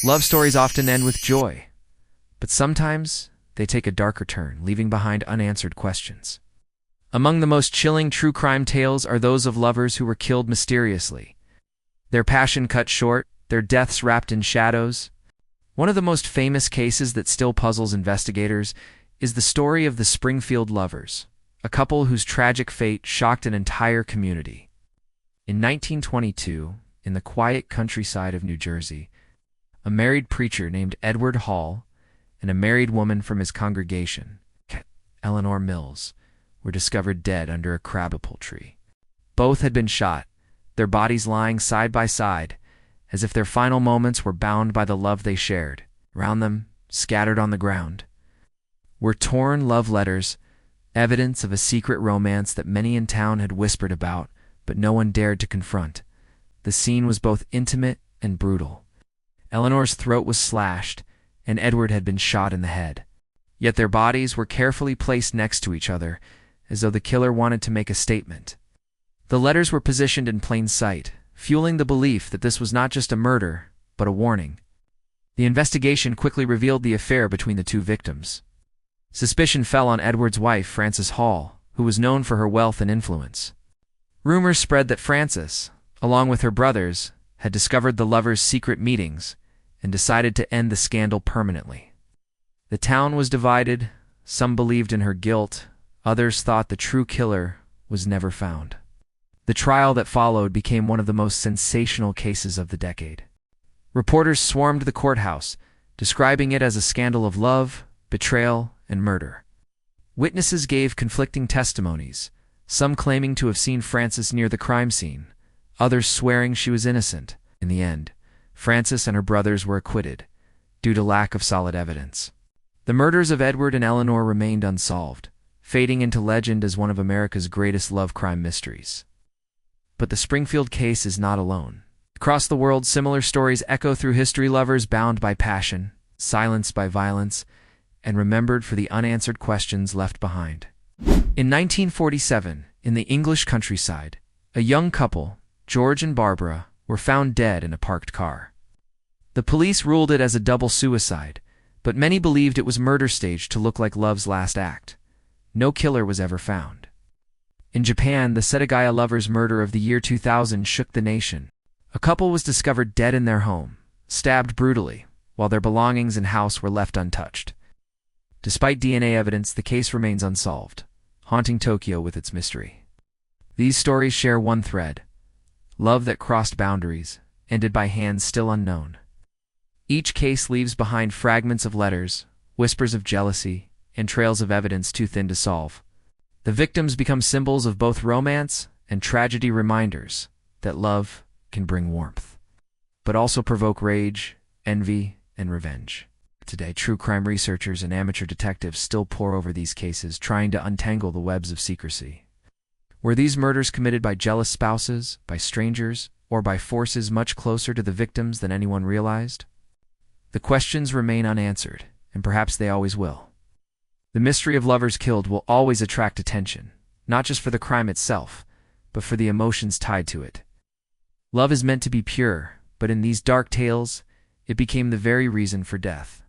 Love stories often end with joy, but sometimes they take a darker turn, leaving behind unanswered questions. Among the most chilling true crime tales are those of lovers who were killed mysteriously. Their passion cut short, their deaths wrapped in shadows. One of the most famous cases that still puzzles investigators is the story of the Springfield lovers, a couple whose tragic fate shocked an entire community. In 1922, in the quiet countryside of New Jersey, a married preacher named Edward Hall and a married woman from his congregation, Eleanor Mills, were discovered dead under a crabapple tree. Both had been shot, their bodies lying side by side, as if their final moments were bound by the love they shared. Around them, scattered on the ground, were torn love letters, evidence of a secret romance that many in town had whispered about, but no one dared to confront. The scene was both intimate and brutal. Eleanor's throat was slashed, and Edward had been shot in the head. Yet their bodies were carefully placed next to each other, as though the killer wanted to make a statement. The letters were positioned in plain sight, fueling the belief that this was not just a murder, but a warning. The investigation quickly revealed the affair between the two victims. Suspicion fell on Edward's wife, Frances Hall, who was known for her wealth and influence. Rumors spread that Frances, along with her brothers, had discovered the lovers' secret meetings and decided to end the scandal permanently. The town was divided. Some believed in her guilt, others thought the true killer was never found. The trial that followed became one of the most sensational cases of the decade. Reporters swarmed the courthouse, describing it as a scandal of love, betrayal, and murder. Witnesses gave conflicting testimonies, some claiming to have seen Frances near the crime scene, others swearing she was innocent. In the end, Frances and her brothers were acquitted, due to lack of solid evidence. The murders of Edward and Eleanor remained unsolved, fading into legend as one of America's greatest love crime mysteries. But the Springfield case is not alone. Across the world, similar stories echo through history. Lovers bound by passion, silenced by violence, and remembered for the unanswered questions left behind. In 1947, in the English countryside, a young couple, George and Barbara, were found dead in a parked car. The police ruled it as a double suicide, but many believed it was murder staged to look like love's last act. No killer was ever found. In Japan, the Setagaya lovers' murder of the year 2000 shook the nation. A couple was discovered dead in their home, stabbed brutally, while their belongings and house were left untouched. Despite DNA evidence, the case remains unsolved, haunting Tokyo with its mystery. These stories share one thread: love that crossed boundaries, ended by hands still unknown. Each case leaves behind fragments of letters, whispers of jealousy, and trails of evidence too thin to solve. The victims become symbols of both romance and tragedy, reminders that love can bring warmth, but also provoke rage, envy, and revenge. Today, true crime researchers and amateur detectives still pore over these cases, trying to untangle the webs of secrecy. Were these murders committed by jealous spouses, by strangers, or by forces much closer to the victims than anyone realized? The questions remain unanswered, and perhaps they always will. The mystery of lovers killed will always attract attention, not just for the crime itself, but for the emotions tied to it. Love is meant to be pure, but in these dark tales, it became the very reason for death.